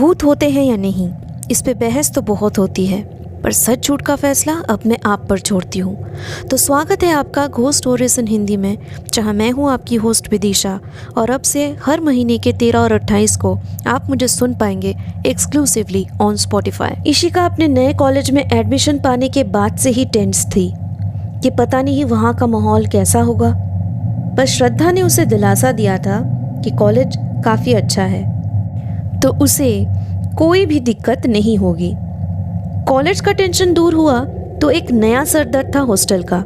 भूत होते हैं या नहीं, इस पे बहस तो बहुत होती है, पर सच झूठ का फैसला अब मैं आप पर छोड़ती हूँ। तो स्वागत है आपका घोस्ट स्टोरीज इन हिंदी में, जहाँ मैं हूँ आपकी होस्ट विदिशा। और अब से हर महीने के 13 और 28 को आप मुझे सुन पाएंगे एक्सक्लूसिवली ऑन स्पॉटिफाई। इशिका अपने नए कॉलेज में एडमिशन पाने के बाद से ही टेंस थी कि पता नहीं वहाँ का माहौल कैसा होगा, पर श्रद्धा ने उसे दिलासा दिया था कि कॉलेज काफ़ी अच्छा है, तो उसे कोई भी दिक्कत नहीं होगी। कॉलेज का टेंशन दूर हुआ तो एक नया सरदर्द था हॉस्टल का।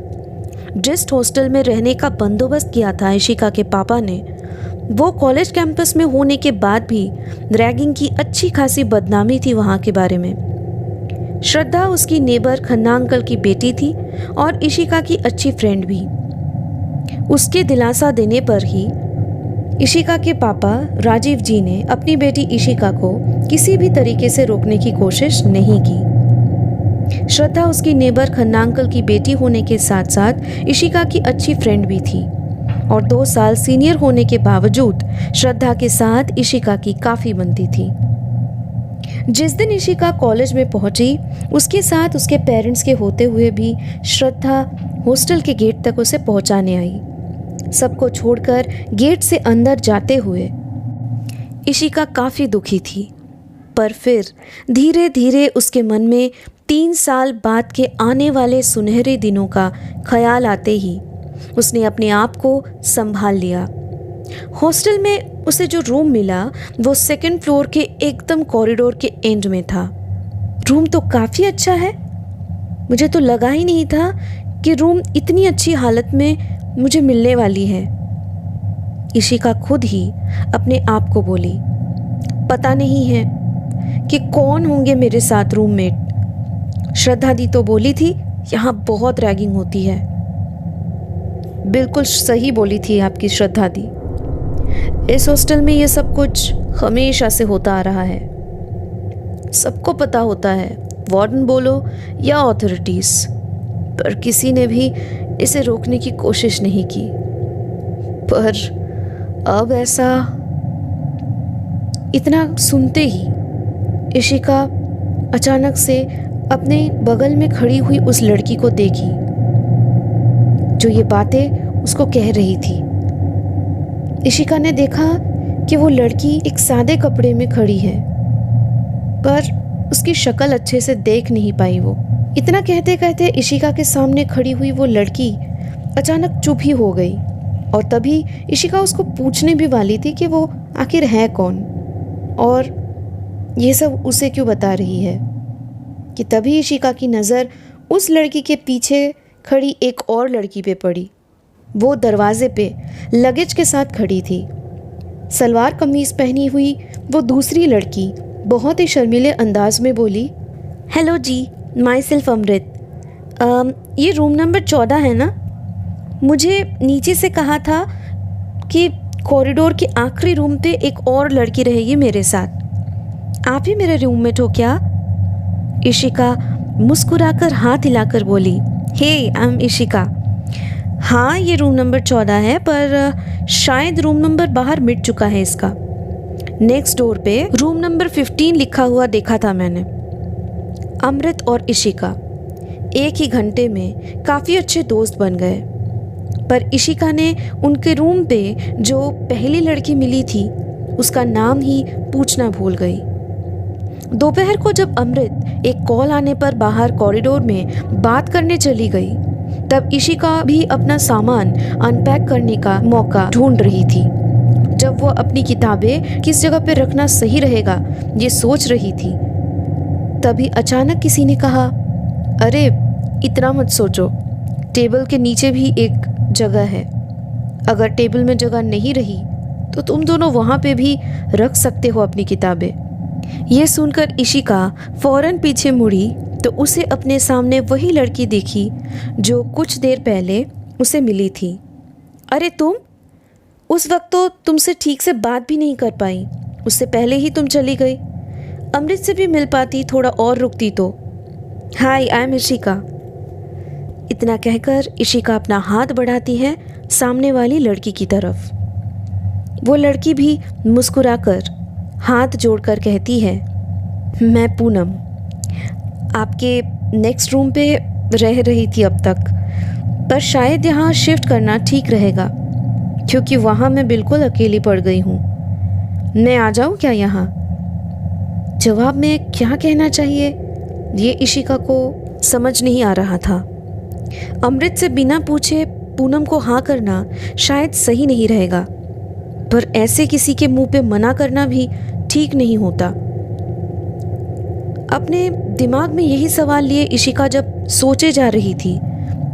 जिस हॉस्टल में रहने का बंदोबस्त किया था इशिका के पापा ने, वो कॉलेज कैंपस में होने के बाद भी रैगिंग की अच्छी खासी बदनामी थी वहाँ के बारे में। श्रद्धा उसकी नेबर खन्ना अंकल की बेटी थी और इशिका की अच्छी फ्रेंड भी। उसके दिलासा देने पर ही इशिका के पापा राजीव जी ने अपनी बेटी इशिका को किसी भी तरीके से रोकने की कोशिश नहीं की। श्रद्धा उसकी नेबर खन्ना अंकल की बेटी होने के साथ साथ इशिका की अच्छी फ्रेंड भी थी और 2 साल सीनियर होने के बावजूद श्रद्धा के साथ इशिका की काफ़ी बनती थी। जिस दिन इशिका कॉलेज में पहुंची, उसके साथ उसके पेरेंट्स के होते हुए भी श्रद्धा हॉस्टल के गेट तक उसे पहुंचाने आई। सबको छोड़कर गेट से अंदर जाते हुए इशिका काफ़ी दुखी थी, पर फिर धीरे धीरे उसके मन में 3 साल बाद के आने वाले सुनहरे दिनों का ख्याल आते ही उसने अपने आप को संभाल लिया। हॉस्टल में उसे जो रूम मिला वो 2nd फ्लोर के एकदम कॉरिडोर के एंड में था। रूम तो काफ़ी अच्छा है, मुझे तो लगा ही नहीं था कि रूम इतनी अच्छी हालत में मुझे मिलने वाली है। इशिका खुद ही अपने आप को बोली, पता नहीं है कि कौन होंगे मेरे साथ रूममेट। श्रद्धा दी तो बोली थी यहाँ बहुत रैगिंग होती है। बिल्कुल सही बोली थी आपकी श्रद्धा दी। इस हॉस्टल में ये सब कुछ हमेशा से होता आ रहा है, सबको पता होता है, वार्डन बोलो या अथॉरिटीज़, पर किसी ने भी इसे रोकने की कोशिश नहीं की। पर अब ऐसा, इतना सुनते ही इशिका अचानक से अपने बगल में खड़ी हुई उस लड़की को देखी जो ये बातें उसको कह रही थी। इशिका ने देखा कि वो लड़की एक सादे कपड़े में खड़ी है, पर उसकी शक्ल अच्छे से देख नहीं पाई। वो इतना कहते कहते इशिका के सामने खड़ी हुई वो लड़की अचानक चुप ही हो गई, और तभी इशिका उसको पूछने भी वाली थी कि वो आखिर है कौन और ये सब उसे क्यों बता रही है, कि तभी इशिका की नज़र उस लड़की के पीछे खड़ी एक और लड़की पे पड़ी। वो दरवाजे पे लगेज के साथ खड़ी थी। सलवार कमीज़ पहनी हुई वो दूसरी लड़की बहुत ही शर्मीले अंदाज में बोली, हेलो जी, माई सेल्फ अमृत। ये रूम नंबर 14 है ना? मुझे नीचे से कहा था कि कॉरिडोर के आखिरी रूम पे एक और लड़की रहेगी मेरे साथ। आप ही मेरे रूममेट हो क्या? इशिका मुस्कुराकर हाथ हिलाकर बोली, हे आई एम इशिका। हाँ, ये रूम नंबर 14 है, पर शायद रूम नंबर बाहर मिट चुका है इसका। नेक्स्ट डोर पे रूम नंबर 15 लिखा हुआ देखा था मैंने। अमृत और इशिका एक ही घंटे में काफ़ी अच्छे दोस्त बन गए, पर इशिका ने उनके रूम पे जो पहली लड़की मिली थी उसका नाम ही पूछना भूल गई। दोपहर को जब अमृत एक कॉल आने पर बाहर कॉरिडोर में बात करने चली गई, तब इशिका भी अपना सामान अनपैक करने का मौका ढूंढ रही थी। जब वो अपनी किताबें किस जगह पे रखना सही रहेगा ये सोच रही थी, तभी अचानक किसी ने कहा, अरे इतना मत सोचो, टेबल के नीचे भी एक जगह है। अगर टेबल में जगह नहीं रही तो तुम दोनों वहाँ पे भी रख सकते हो अपनी किताबें। ये सुनकर इशिका फौरन पीछे मुड़ी तो उसे अपने सामने वही लड़की देखी जो कुछ देर पहले उसे मिली थी। अरे तुम, उस वक्त तो तुमसे ठीक से बात भी नहीं कर पाई, उससे पहले ही तुम चली गई। अमृत से भी मिल पाती, थोड़ा और रुकती तो। हाय, आई एम इशिका। इतना कहकर इशिका अपना हाथ बढ़ाती है सामने वाली लड़की की तरफ। वो लड़की भी मुस्कुराकर हाथ जोड़कर कहती है, मैं पूनम आपके नेक्स्ट रूम पे रह रही थी अब तक, पर शायद यहाँ शिफ्ट करना ठीक रहेगा क्योंकि वहाँ मैं बिल्कुल अकेली पड़ गई हूँ। मैं आ जाऊँ क्या यहाँ? जवाब में क्या कहना चाहिए ये इशिका को समझ नहीं आ रहा था। अमृत से बिना पूछे पूनम को हाँ करना शायद सही नहीं रहेगा, पर ऐसे किसी के मुंह पे मना करना भी ठीक नहीं होता। अपने दिमाग में यही सवाल लिए इशिका जब सोचे जा रही थी,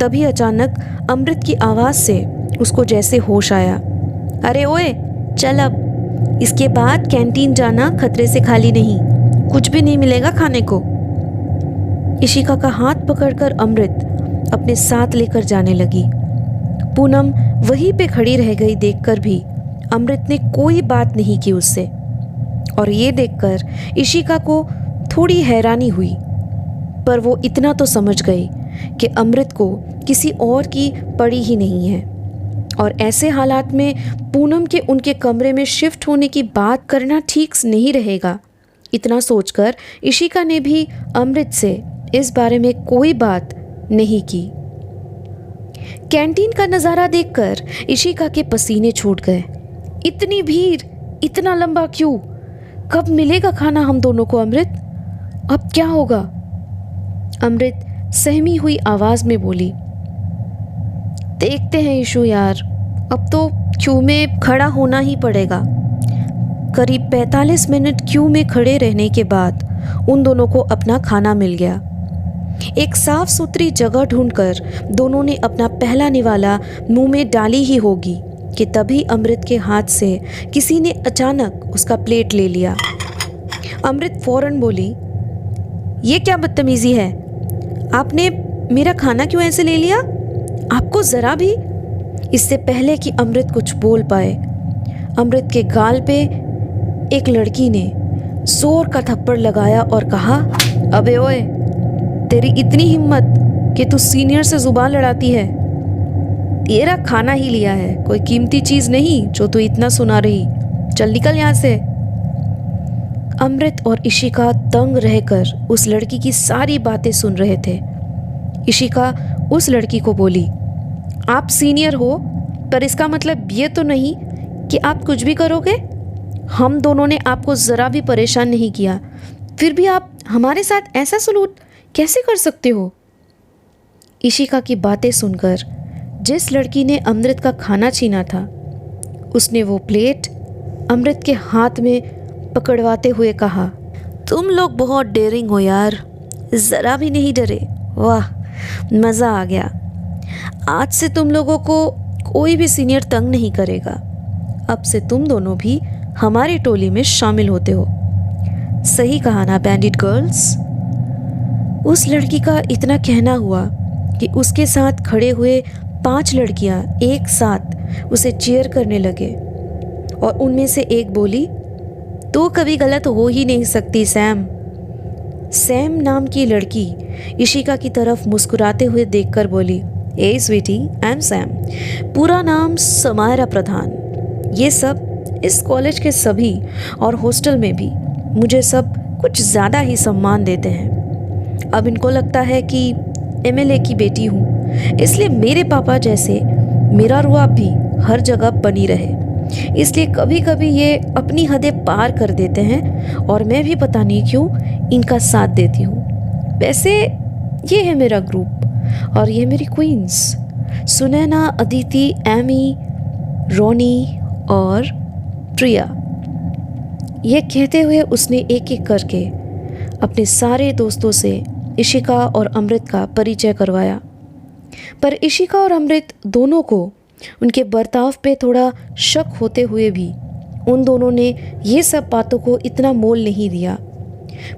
तभी अचानक अमृत की आवाज़ से उसको जैसे होश आया। अरे ओए चल, अब इसके बाद कैंटीन जाना खतरे से खाली नहीं, कुछ भी नहीं मिलेगा खाने को। इशिका का हाथ पकड़कर अमृत अपने साथ लेकर जाने लगी। पूनम वहीं पे खड़ी रह गई। देखकर भी अमृत ने कोई बात नहीं की उससे, और ये देखकर इशिका को थोड़ी हैरानी हुई, पर वो इतना तो समझ गई कि अमृत को किसी और की पड़ी ही नहीं है, और ऐसे हालात में पूनम के उनके कमरे में शिफ्ट होने की बात करना ठीक नहीं रहेगा। इतना सोचकर इशिका ने भी अमृत से इस बारे में कोई बात नहीं की। कैंटीन का नज़ारा देखकर इशिका के पसीने छूट गए। इतनी भीड़, इतना लंबा क्यों? कब मिलेगा खाना हम दोनों को अमृत? अब क्या होगा? अमृत सहमी हुई आवाज में बोली। देखते हैं इशू यार, अब तो क्यू में खड़ा होना ही पड़ेगा। करीब 45 मिनट क्यू में खड़े रहने के बाद उन दोनों को अपना खाना मिल गया। एक साफ सुथरी जगह ढूंढकर दोनों ने अपना पहला निवाला मुंह में डाली ही होगी कि तभी अमृत के हाथ से किसी ने अचानक उसका प्लेट ले लिया। अमृत फौरन बोली, ये क्या बदतमीजी है? आपने मेरा खाना क्यों ऐसे ले लिया? आपको जरा भी? इससे पहले कि अमृत कुछ बोल पाए, अमृत के गाल पे एक लड़की ने जोर का थप्पड़ लगाया और कहा, अबे ओए, तेरी इतनी हिम्मत कि तू सीनियर से जुबान लड़ाती है? तेरा खाना ही लिया है, कोई कीमती चीज नहीं जो तू इतना सुना रही। चल निकल यहाँ से। अमृत और इशिका दंग रहकर उस लड़की की सारी बातें सुन रहे थे। इशिका उस लड़की को बोली, आप सीनियर हो, पर इसका मतलब ये तो नहीं कि आप कुछ भी करोगे। हम दोनों ने आपको ज़रा भी परेशान नहीं किया, फिर भी आप हमारे साथ ऐसा सलूक कैसे कर सकते हो? इशिका की बातें सुनकर जिस लड़की ने अमृत का खाना छीना था, उसने वो प्लेट अमृत के हाथ में पकड़वाते हुए कहा, तुम लोग बहुत डेयरिंग हो यार, ज़रा भी नहीं डरे। वाह, मज़ा आ गया। आज से तुम लोगों को कोई भी सीनियर तंग नहीं करेगा। अब से तुम दोनों भी हमारी टोली में शामिल होते हो। सही कहा ना बैंडिट गर्ल्स? उस लड़की का इतना कहना हुआ कि उसके साथ खड़े हुए 5 लड़कियां एक साथ उसे चीयर करने लगे, और उनमें से एक बोली, तो कभी गलत हो ही नहीं सकती सैम। सैम नाम की लड़की इशिका की तरफ मुस्कुराते हुए देखकर बोली, ए स्वीटी, आई एम सैम, पूरा नाम समायरा प्रधान। ये सब इस कॉलेज के सभी और हॉस्टल में भी मुझे सब कुछ ज़्यादा ही सम्मान देते हैं। अब इनको लगता है कि एमएलए की बेटी हूँ, इसलिए मेरे पापा जैसे मेरा रुआब भी हर जगह बनी रहे। इसलिए कभी कभी ये अपनी हदें पार कर देते हैं, और मैं भी पता नहीं क्यों इनका साथ देती हूँ। वैसे ये है मेरा ग्रुप, और ये मेरी क्वींस सुनैना, अदिति, एमी, रोनी और प्रिया। ये कहते हुए उसने एक एक करके अपने सारे दोस्तों से इशिका और अमृत का परिचय करवाया। पर इशिका और अमृत दोनों को उनके बर्ताव पे थोड़ा शक होते हुए भी उन दोनों ने ये सब बातों को इतना मोल नहीं दिया।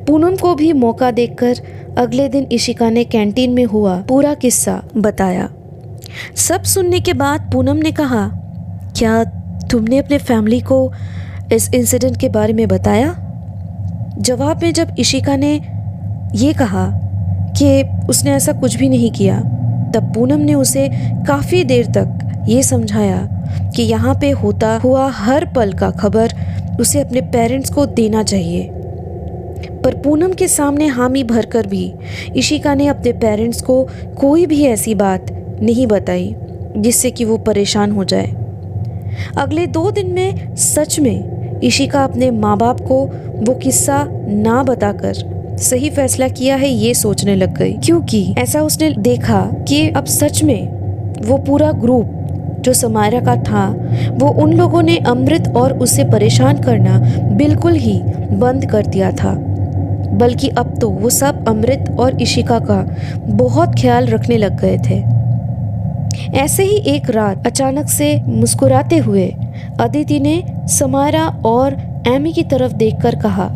पूनम को भी मौका देखकर अगले दिन इशिका ने कैंटीन में हुआ पूरा किस्सा बताया। सब सुनने के बाद पूनम ने कहा, क्या तुमने अपने फैमिली को इस इंसिडेंट के बारे में बताया? जवाब में जब इशिका ने ये कहा कि उसने ऐसा कुछ भी नहीं किया, तब पूनम ने उसे काफ़ी देर तक ये समझाया कि यहाँ पे होता हुआ हर पल का खबर उसे अपने पेरेंट्स को देना चाहिए। पर पूनम के सामने हामी भरकर भी इशिका ने अपने पेरेंट्स को कोई भी ऐसी बात नहीं बताई जिससे कि वो परेशान हो जाए। अगले 2 दिन में सच में इशिका अपने माँ बाप को वो किस्सा ना बताकर सही फैसला किया है ये सोचने लग गई, क्योंकि ऐसा उसने देखा कि अब सच में वो पूरा ग्रुप जो समायरा का था वो उन लोगों ने अमृत और उसे परेशान करना बिल्कुल ही बंद कर दिया था, बल्कि अब तो वो सब अमृत और इशिका का बहुत ख्याल रखने लग गए थे। ऐसे ही एक रात अचानक से मुस्कुराते हुए अदिति ने समायरा और एमी की तरफ देखकर कहा,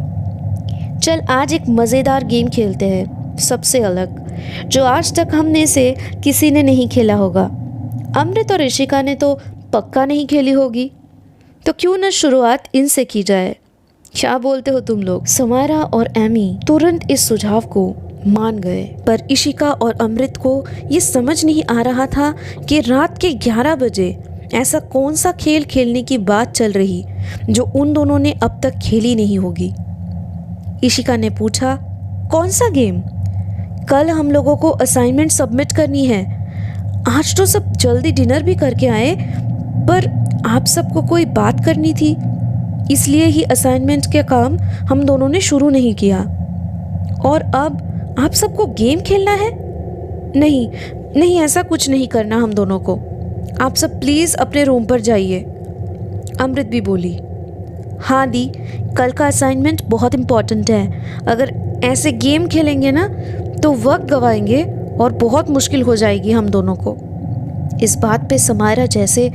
चल आज एक मज़ेदार गेम खेलते हैं, सबसे अलग, जो आज तक हमने से किसी ने नहीं खेला होगा। अमृत और इशिका ने तो पक्का नहीं खेली होगी, तो क्यों न शुरुआत इनसे की जाए। क्या बोलते हो तुम लोग? समायरा और एमी तुरंत इस सुझाव को मान गए, पर इशिका और अमृत को ये समझ नहीं आ रहा था कि रात के 11 बजे ऐसा कौन सा खेल खेलने की बात चल रही जो उन दोनों ने अब तक खेली नहीं होगी। इशिका ने पूछा, कौन सा गेम? कल हम लोगों को असाइनमेंट सबमिट करनी है। आज तो सब जल्दी डिनर भी करके आए, पर आप सबको कोई बात करनी थी, इसलिए ही असाइनमेंट के काम हम दोनों ने शुरू नहीं किया। और अब आप सबको गेम खेलना है? नहीं नहीं, ऐसा कुछ नहीं करना हम दोनों को। आप सब प्लीज़ अपने रूम पर जाइए। अमृत भी बोली, हाँ दी, कल का असाइनमेंट बहुत इम्पॉर्टेंट है। अगर ऐसे गेम खेलेंगे ना तो वक्त गवाएंगे और बहुत मुश्किल हो जाएगी हम दोनों को। इस बात पे समायरा जैसे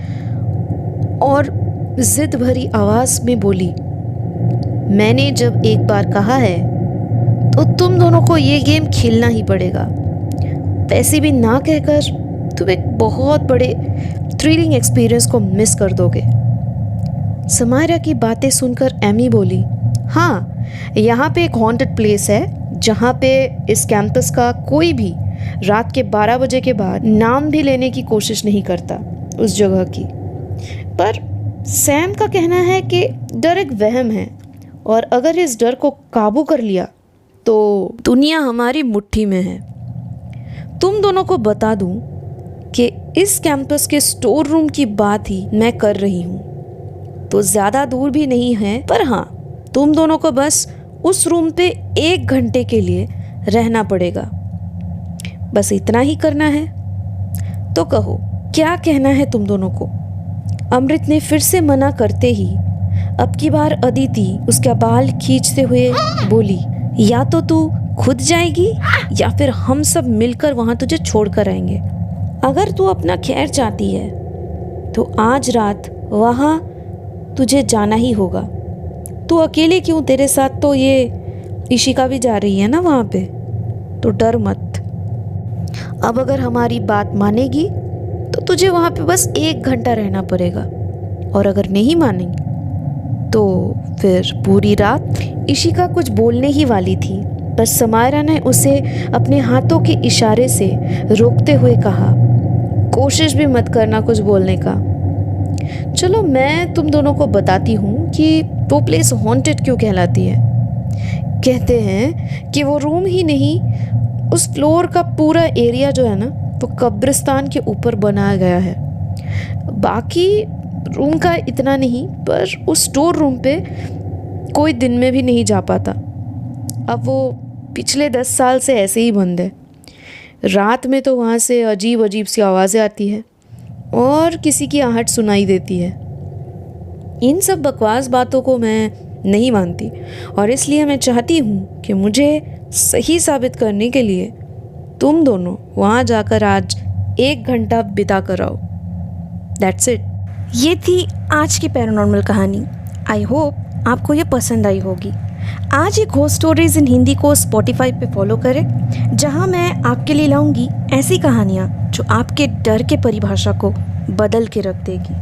और जिद भरी आवाज़ में बोली, मैंने जब एक बार कहा है तो तुम दोनों को ये गेम खेलना ही पड़ेगा। वैसे भी ना कहकर तुम एक बहुत बड़े थ्रिलिंग एक्सपीरियंस को मिस कर दोगे। समायरा की बातें सुनकर एमी बोली, हाँ, यहाँ पे एक हॉन्टेड प्लेस है जहाँ पे इस कैंपस का कोई भी रात के 12 बजे के बाद नाम भी लेने की कोशिश नहीं करता उस जगह की। पर सैम का कहना है कि डर एक वहम है और अगर इस डर को काबू कर लिया तो दुनिया हमारी मुट्ठी में है। तुम दोनों को बता दूं कि इस कैंपस के स्टोर रूम की बात ही मैं कर रही हूँ, तो ज़्यादा दूर भी नहीं है, पर हाँ, तुम दोनों को बस उस रूम पे 1 घंटे के लिए रहना पड़ेगा। बस इतना ही करना है। तो कहो, क्या कहना है तुम दोनों को? अमृत ने फिर से मना करते ही अब की बार अदिति उसका बाल खींचते हुए बोली, या तो तू खुद जाएगी या फिर हम सब मिलकर वहाँ तुझे छोड़ कर आएंगे। अगर तू अपना खैर चाहती है तो आज रात वहाँ तुझे जाना ही होगा। तू अकेले क्यों, तेरे साथ तो ये इशिका भी जा रही है ना वहाँ पे, तो डर मत। अब अगर हमारी बात मानेगी तो तुझे वहाँ पे बस 1 घंटा रहना पड़ेगा, और अगर नहीं मानेगी तो फिर पूरी रात। इशिका कुछ बोलने ही वाली थी, पर समायरा ने उसे अपने हाथों के इशारे से रोकते हुए कहा, कोशिश भी मत करना कुछ बोलने का। चलो मैं तुम दोनों को बताती हूँ कि वो प्लेस हॉन्टेड क्यों कहलाती है। कहते हैं कि वो रूम ही नहीं, उस फ्लोर का पूरा एरिया जो है ना, वो कब्रिस्तान के ऊपर बनाया गया है। बाकी रूम का इतना नहीं, पर उस स्टोर रूम पे कोई दिन में भी नहीं जा पाता। अब वो पिछले 10 साल से ऐसे ही बंद है। रात में तो वहाँ से अजीब अजीब सी आवाज़ें आती है और किसी की आहट सुनाई देती है। इन सब बकवास बातों को मैं नहीं मानती, और इसलिए मैं चाहती हूँ कि मुझे सही साबित करने के लिए तुम दोनों वहाँ जाकर आज 1 घंटा बिता कर आओ। That's it. ये थी आज की पैरानॉर्मल कहानी। आई होप आपको ये पसंद आई होगी। आज एक घोस्ट स्टोरीज इन हिंदी को स्पॉटिफाई पे फॉलो करें, जहां मैं आपके लिए लाऊंगी ऐसी कहानियां जो आपके डर के परिभाषा को बदल के रख देगी।